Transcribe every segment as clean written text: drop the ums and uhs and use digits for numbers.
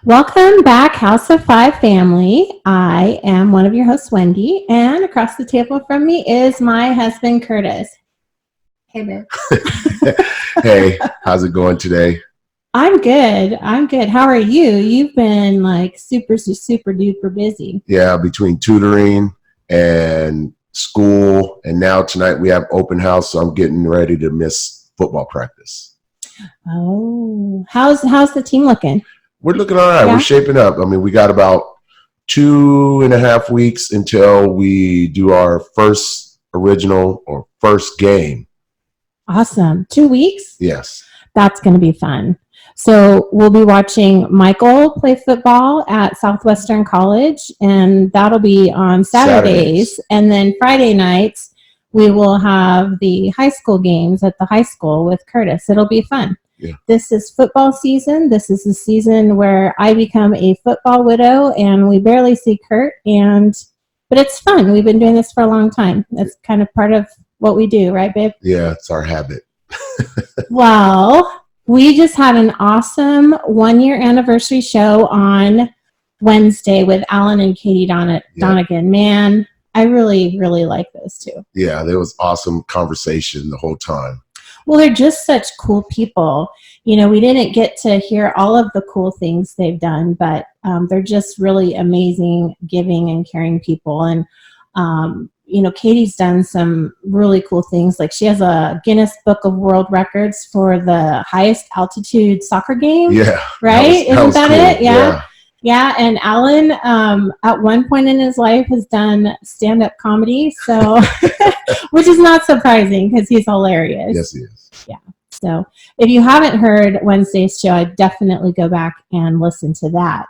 Welcome back, House of Five family. I am one of your hosts, Wendy, and across the table from me is my husband, Curtis. Hey, babe. Hey, how's it going today? I'm good. How are you? You've been like super duper busy. Yeah, between tutoring and school, and now tonight we have open house, so I'm getting ready to miss football practice. Oh, how's the team looking? We're looking all right. Yeah? We're shaping up. I mean, we got about 2.5 weeks until we do our first original or first game. Awesome. 2 weeks? Yes. That's going to be fun. So we'll be watching Michael play football at Southwestern College, and that'll be on Saturdays. And then Friday nights, we will have the high school games at the high school with Curtis. It'll be fun. Yeah. This is football season. This is the season where I become a football widow, and we barely see Kurt. But it's fun. We've been doing this for a long time. That's kind of part of what we do, right, babe? Yeah, it's our habit. Well, we just had an awesome 1-year anniversary show on Wednesday with Alan and Katie Donegan. Man, I really, really like those two. Yeah, there was awesome conversation the whole time. Well, they're just such cool people. You know, we didn't get to hear all of the cool things they've done, but they're just really amazing, giving and caring people. And Katie's done some really cool things. Like she has a Guinness Book of World Records for the highest altitude soccer game. Yeah. Right? Isn't that cool. it? Yeah. Yeah. And Alan, at one point in his life, has done stand-up comedy. So, which is not surprising because he's hilarious. Yes, he is. Yeah. So if you haven't heard Wednesday's show, I'd definitely go back and listen to that.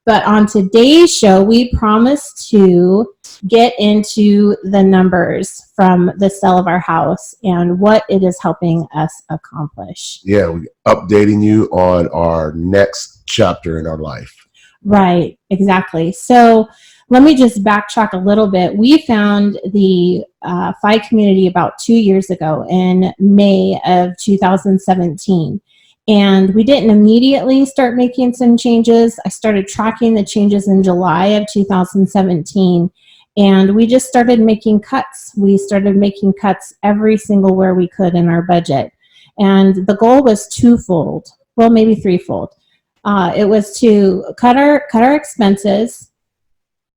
But on today's show, we promised to get into the numbers from the sale of our house and what it is helping us accomplish. Yeah, we're updating you on our next chapter in our life. Right, exactly. So let me just backtrack a little bit. We found the FI community about 2 years ago in May of 2017. And we didn't immediately start making some changes. I started tracking the changes in July of 2017. And we just started making cuts. We started making cuts every single where we could in our budget. And the goal was twofold, well, maybe threefold. It was to cut our expenses,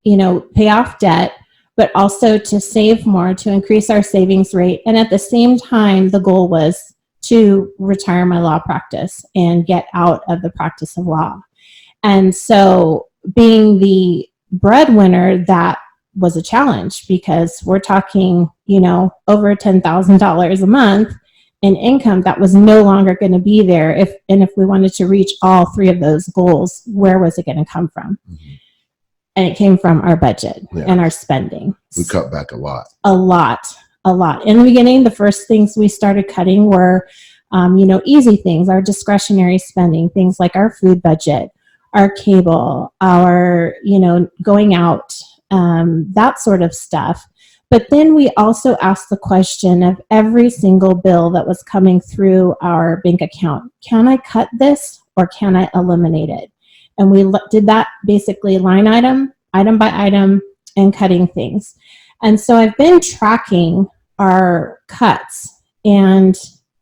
pay off debt, but also to save more, to increase our savings rate. And at the same time, the goal was to retire my law practice and get out of the practice of law. And so being the breadwinner, that was a challenge because we're talking, over $10,000 a month in income that was no longer going to be there. If we wanted to reach all three of those goals, where was it going to come from? Mm-hmm. And it came from our budget and our spending. We cut back a lot. A lot. In the beginning, the first things we started cutting were, easy things, our discretionary spending, things like our food budget, our cable, our, going out, that sort of stuff. But then we also asked the question of every single bill that was coming through our bank account, can I cut this or can I eliminate it? And we did that basically line item by item, and cutting things. And so I've been tracking our cuts, and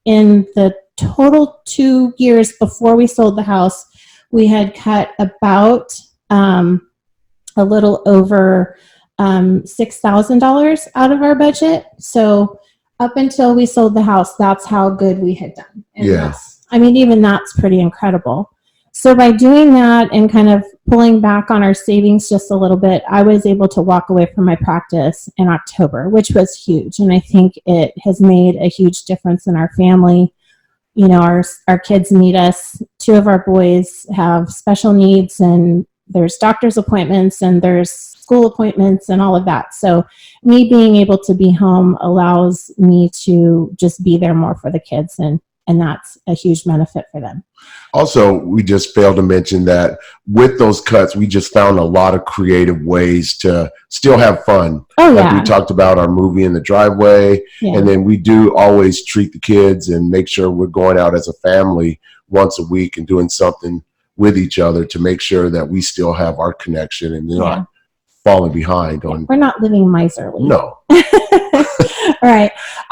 in the total 2 years before we sold the house, we had cut about a little over $6,000 out of our budget. So up until we sold the house, that's how good we had done. And yes. Even that's pretty incredible. So by doing that and kind of pulling back on our savings just a little bit, I was able to walk away from my practice in October, which was huge. And I think it has made a huge difference in our family. Our kids need us. 2 of our boys have special needs, and there's doctor's appointments and there's school appointments and all of that. So me being able to be home allows me to just be there more for the kids, and that's a huge benefit for them. Also, we just failed to mention that with those cuts, we just found a lot of creative ways to still have fun. Oh, yeah. Like we talked about our movie in the driveway, and then we do always treat the kids and make sure we're going out as a family once a week and doing something with each other to make sure that we still have our connection and not falling behind on. We're not living miserly. No.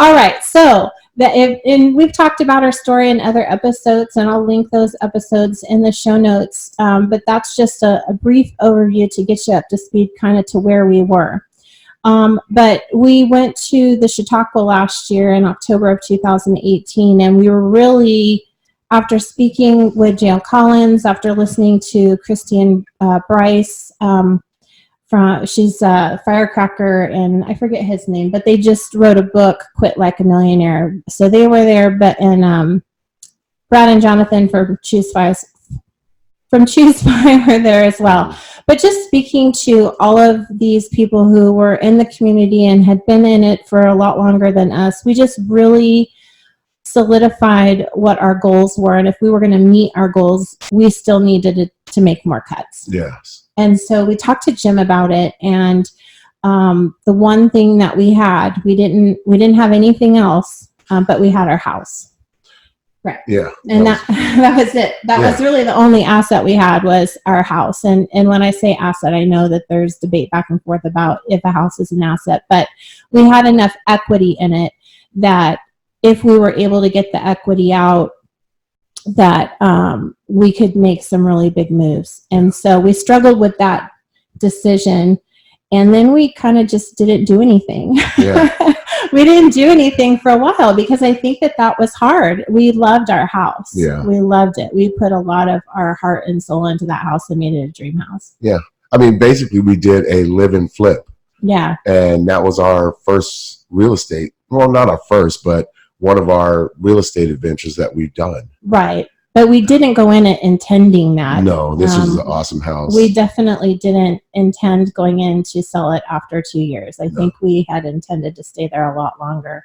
All right. So and we've talked about our story in other episodes, and I'll link those episodes in the show notes. But that's just a brief overview to get you up to speed kind of to where we were. But we went to the Chautauqua last year in October of 2018, and we were really, after speaking with Jael Collins, after listening to Christine Bryce, she's a firecracker, and I forget his name, but they just wrote a book, Quit Like a Millionaire. So they were there, and Brad and Jonathan from Choose Fi were there as well. But just speaking to all of these people who were in the community and had been in it for a lot longer than us, we just really solidified what our goals were. And if we were going to meet our goals, we still needed to make more cuts. Yes. And so we talked to Jim about it. And the one thing that we had, we didn't have anything else, but we had our house. Right. Yeah. And that was it. That was really the only asset we had, was our house. And when I say asset, I know that there's debate back and forth about if a house is an asset, but we had enough equity in it that if we were able to get the equity out, that we could make some really big moves. And so we struggled with that decision. And then we kind of just didn't do anything. Yeah. We didn't do anything for a while because I think that was hard. We loved our house. Yeah. We loved it. We put a lot of our heart and soul into that house and made it a dream house. Yeah. I mean, basically we did a live and flip. Yeah. And that was our first real estate. Well, not our first, but one of our real estate adventures that we've done. Right. But we didn't go in it intending that. No, this is an awesome house. We definitely didn't intend going in to sell it after 2 years. I think we had intended to stay there a lot longer.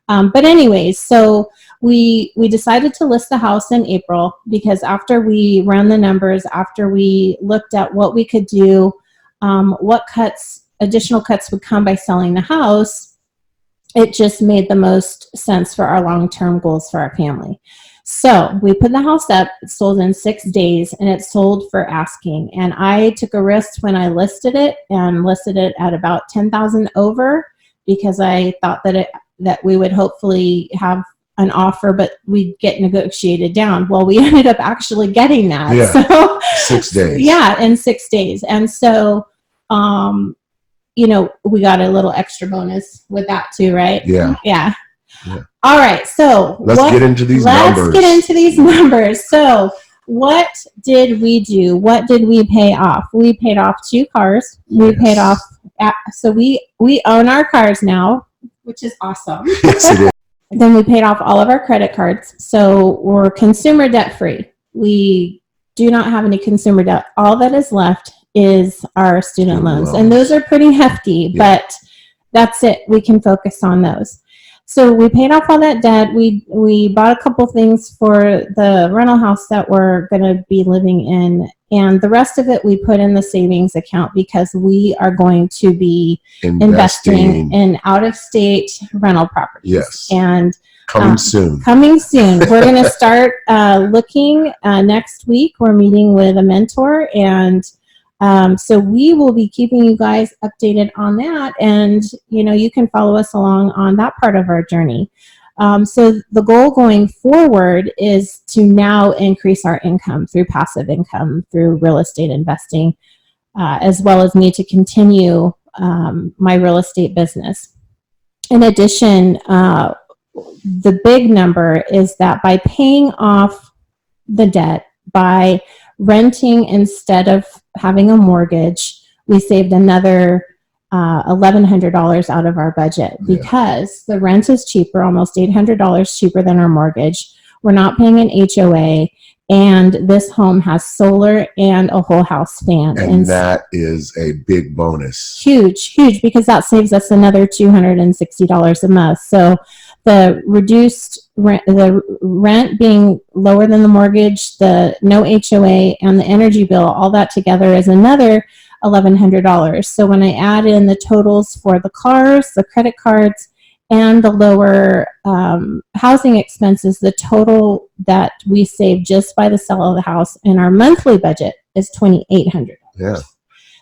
But anyways, so we decided to list the house in April because after we ran the numbers, after we looked at what we could do, what additional cuts would come by selling the house, it just made the most sense for our long-term goals for our family. So we put the house up, it sold in 6 days, and it sold for asking. And I took a risk when I listed it and listed it at about $10,000 over because I thought that we would hopefully have an offer, but we'd get negotiated down. Well, we ended up actually getting that. Yeah. So 6 days. Yeah, in 6 days. And so, we got a little extra bonus with that too, right? Yeah. Yeah. All right, so let's get into these numbers. So what did we do? What did we pay off? We paid off 2 cars. We paid off, so we own our cars now, which is awesome. Yes, it is. Then we paid off all of our credit cards. So we're consumer debt free. We do not have any consumer debt. All that is left is our student loans. And those are pretty hefty, but that's it. We can focus on those. So we paid off all that debt. We bought a couple things for the rental house that we're going to be living in. And the rest of it we put in the savings account because we are going to be investing in out-of-state rental properties. Yes. And coming soon. We're going to start looking next week. We're meeting with a mentor, and so we will be keeping you guys updated on that, and you can follow us along on that part of our journey. So the goal going forward is to now increase our income through passive income, through real estate investing, as well as me to continue my real estate business. In addition, the big number is that by paying off the debt, by renting instead of having a mortgage, we saved another $1,100 out of our budget because the rent is cheaper, almost $800 cheaper than our mortgage. We're not paying an HOA, and this home has solar and a whole house fan. And that is a big bonus. Huge, because that saves us another $260 a month. So the reduced rent, the rent being lower than the mortgage, the no HOA, and the energy bill, all that together is another $1,100. So when I add in the totals for the cars, the credit cards, and the lower housing expenses, the total that we save just by the sale of the house in our monthly budget is $2,800. Yeah.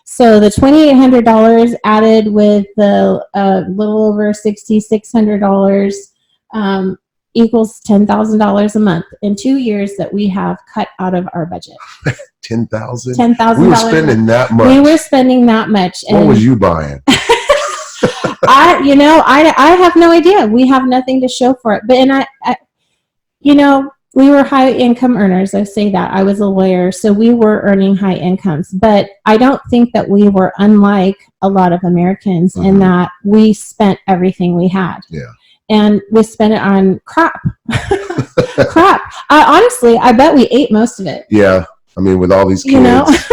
So the $2,800 added with the little over $6,600 equals $10,000 a month in 2 years that we have cut out of our budget. 10,000. $10,000. We were spending that much. We were spending that much. What was you buying? I have no idea. We have nothing to show for it. But we were high income earners. I say that. I was a lawyer, so we were earning high incomes. But I don't think that we were unlike a lot of Americans in that we spent everything we had. Yeah. And we spent it on crap. Crap. Honestly, I bet we ate most of it. Yeah. I mean, with all these kids.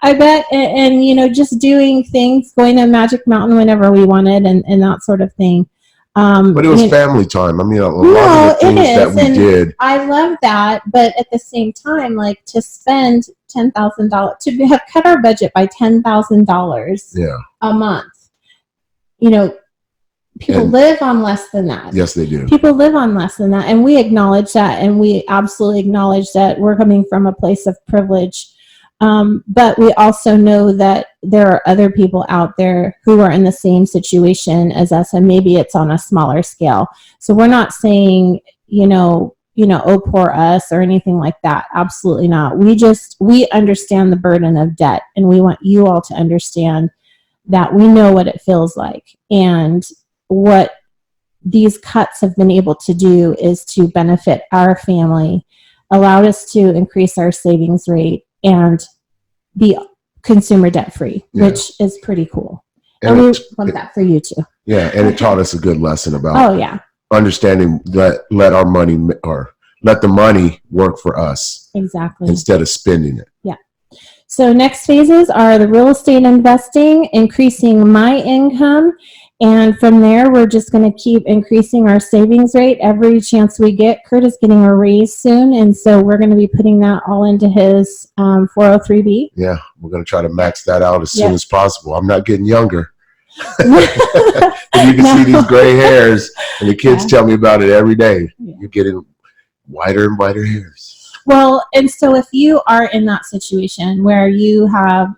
I bet, and just doing things, going to Magic Mountain whenever we wanted, and that sort of thing. But it was family time. I mean, a lot of the things that we did. I love that, but at the same time, like to spend $10,000 to have cut our budget by $10,000 a month. People live on less than that. Yes, they do. People live on less than that, and we acknowledge that, and we absolutely acknowledge that we're coming from a place of privilege. But we also know that there are other people out there who are in the same situation as us, and maybe it's on a smaller scale. So we're not saying, oh, poor us or anything like that. Absolutely not. We understand the burden of debt, and we want you all to understand that we know what it feels like. And what these cuts have been able to do is to benefit our family, allowed us to increase our savings rate, and be consumer debt free, which is pretty cool. And we want that for you too. Yeah, and it taught us a good lesson about understanding that let the money work for us. Exactly. Instead of spending it. Yeah. So next phases are the real estate investing, increasing my income. And from there, we're just going to keep increasing our savings rate every chance we get. Kurt is getting a raise soon, and so we're going to be putting that all into his 403B. Yeah, we're going to try to max that out as soon as possible. I'm not getting younger. You can see these gray hairs, and the kids tell me about it every day. Yeah. You're getting whiter and whiter hairs. Well, and so if you are in that situation where you have,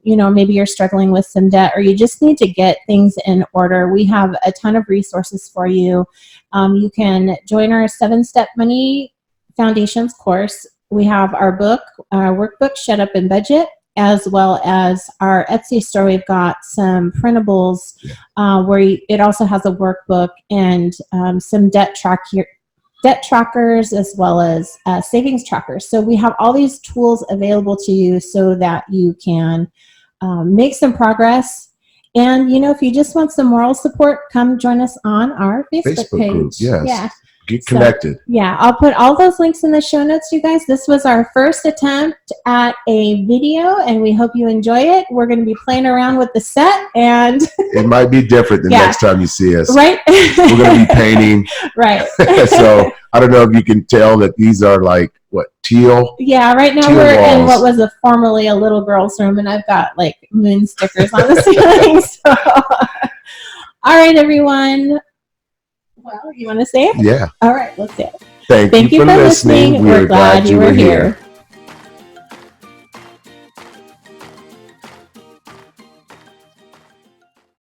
maybe you're struggling with some debt, or you just need to get things in order, we have a ton of resources for you. You can join our 7-Step Money Foundations course. We have our workbook, Shut Up and Budget, as well as our Etsy store. We've got some printables where it also has a workbook and some debt trackers, as well as savings trackers. So we have all these tools available to you so that you can make some progress. And, if you just want some moral support, come join us on our Facebook page. Group, yes. Yeah. Get connected. I'll put all those links in the show notes, you guys. This was our first attempt at a video, and we hope you enjoy it. We're going to be playing around with the set, and it might be different the next time you see us. Right. We're going to be painting. Right. So I don't know if you can tell that these are like, teal? Yeah, right now we're in what was formerly a little girl's room, and I've got like moon stickers on the ceiling. So, all right, everyone. Well, you want to say it? Yeah. All right, let's do it. Thank you for listening. We're glad you were here.